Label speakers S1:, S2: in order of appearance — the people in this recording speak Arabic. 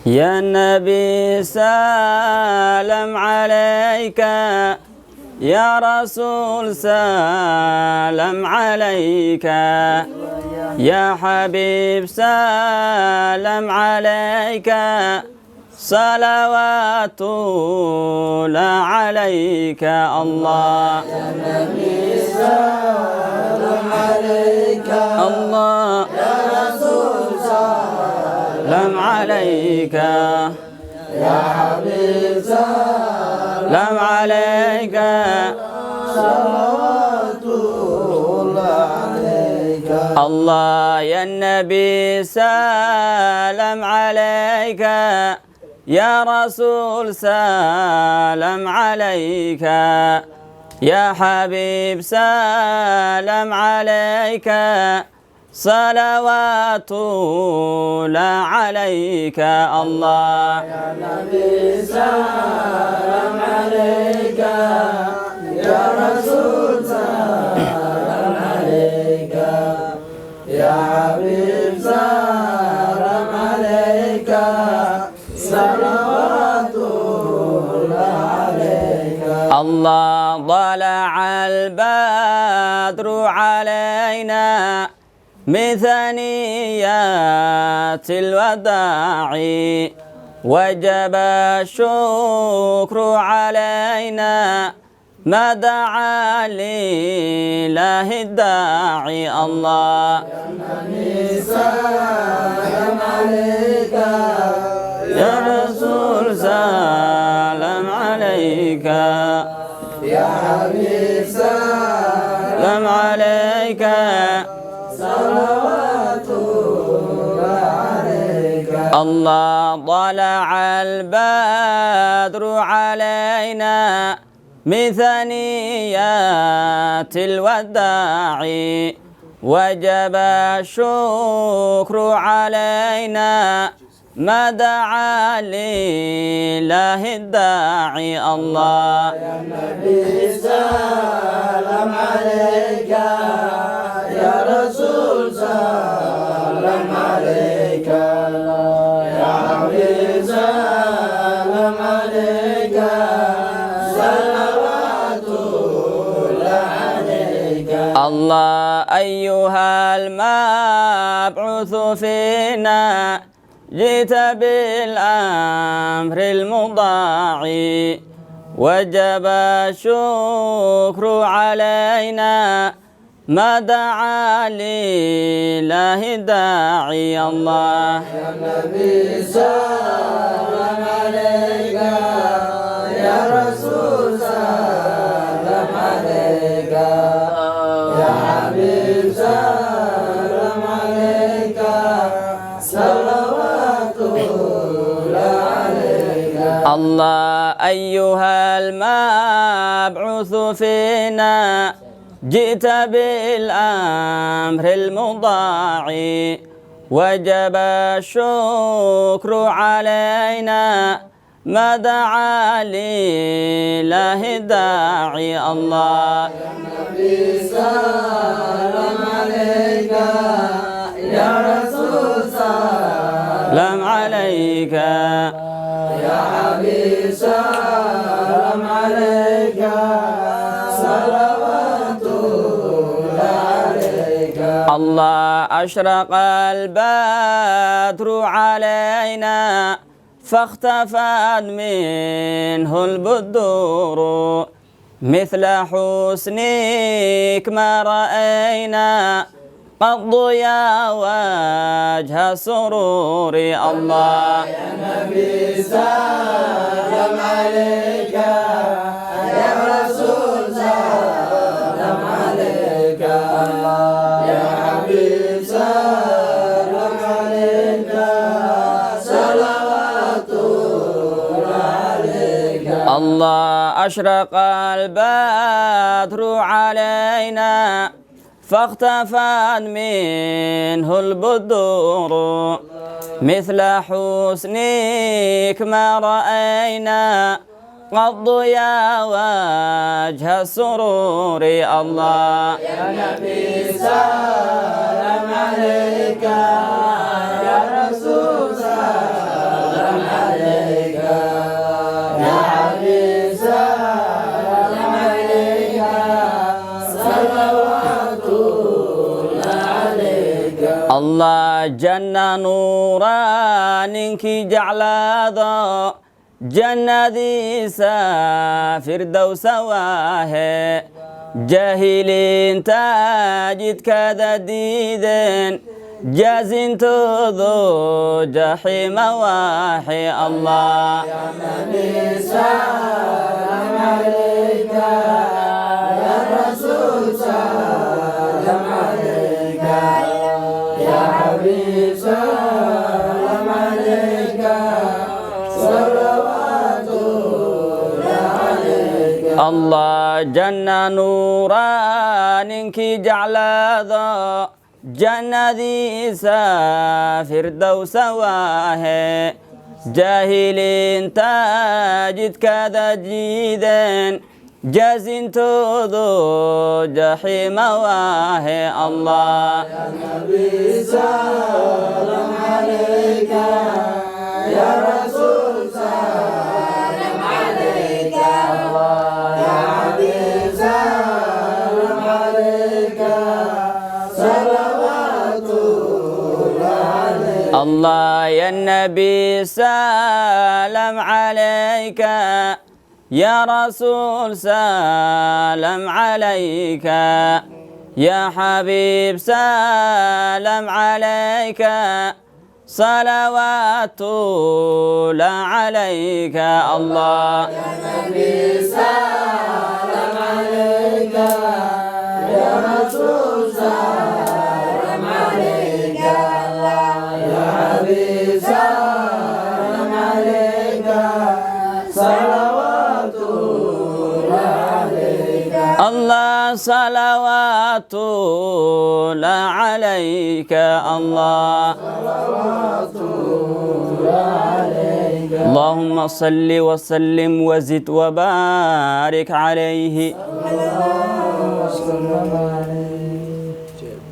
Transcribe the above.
S1: يا نبي سلام عليك، يا رسول سلام عليك، يا حبيب سلام عليك، صلوات الله عليك الله.
S2: يا نبي سلام عليك،
S1: الله
S2: يا رسول
S1: سلام عليك،
S2: يا حبيب
S1: سلام عليك،
S2: صلوات الله عليك.
S1: الله يا النبي سلام عليك، يا رسول سلام عليك، يا حبيب سلام عليك، صلوات الله عليك الله.
S2: يا نبي سلام عليك، يا رسول سلام عليك، يا حبيب سلام عليك، صلوات الله عليك.
S1: الله طلع البدر علينا من ثنيات الوداع، وجب الشكر علينا ما دعا لله الداعي الله.
S2: يا نبي سلام عليك،
S1: يا رسول سلام عليك،
S2: يا حبيب سلام
S1: عليك،
S2: صلوات الله عليك.
S1: الله طلع البدر علينا من ثنيات الوداع، وجب الشكر علينا ما دعا لله الداعي الله.
S2: يا نبي سلام عليك، يا رسول سلام عليك، يا حبيب سلام عليك، صلوات الله عليك.
S1: الله أيها المبعوث فينا، جئت بالأمر المضاع، وجب الشكر علينا ما دعا لله داعي الله.
S2: يا نبي سلام عليك، يا رسول سلام عليك، يا حبيب سلام عليك، صلوات الله عليك.
S1: الله أيها المبعوث فينا، جئت بالأمر المضاع، وجب الشكر علينا ما دعا لله الداعي الله.
S2: يا نبي سلام عليك، يا رسول
S1: سلام عليك،
S2: يا حبيب سلام عليك، صلوات الله عليك.
S1: الله أشرق البدر علينا فاختفت منه البدور، مثل حسنك ما رأينا قط يا وجه سرور الله.
S2: يا نبي سلام عليك، يا رسول سلام عليك، يا حبيب سلام عليك، صلوات الله عليك.
S1: الله أشرق البدر علينا فاختفت منه البدور، مثل حسنك ما رأينا قط يا وجه السرور الله.
S2: يا نبي سلام عليك، يا رسول سلام
S1: الله جنة نورانك جعلادا جنة دي فردوس واه جاهلين تاجد كذا ديدن جازين تذو جحيم واحي الله
S2: يا نبي سلام عليك يا رسول سلام عليك يا حبيب سلام عليك صلوات الله عليك
S1: الله جنة نورانك جعلادا جنة دي فردوس واه جاهلين تاجد كذا جيدن جازين تذو جحيم واه الله
S2: يا نبي سلام عليك يا رسول سلام عليك يا حبيب سلام عليك صلوات الله عليك
S1: الله يا النبي سلام عليك يا رسول سلام عليك يا حبيب سلام عليك صلوات الله عليك الله
S2: يا نبي سلام عليك يا رسول سلام عليك يا حبيب سلام عليك صلوات الله عليك
S1: الله صلوات الله عليك الله
S2: صلوات الله عليك
S1: اللهم صل وسلم وزد وبارك عليه
S2: اللهم صل عليه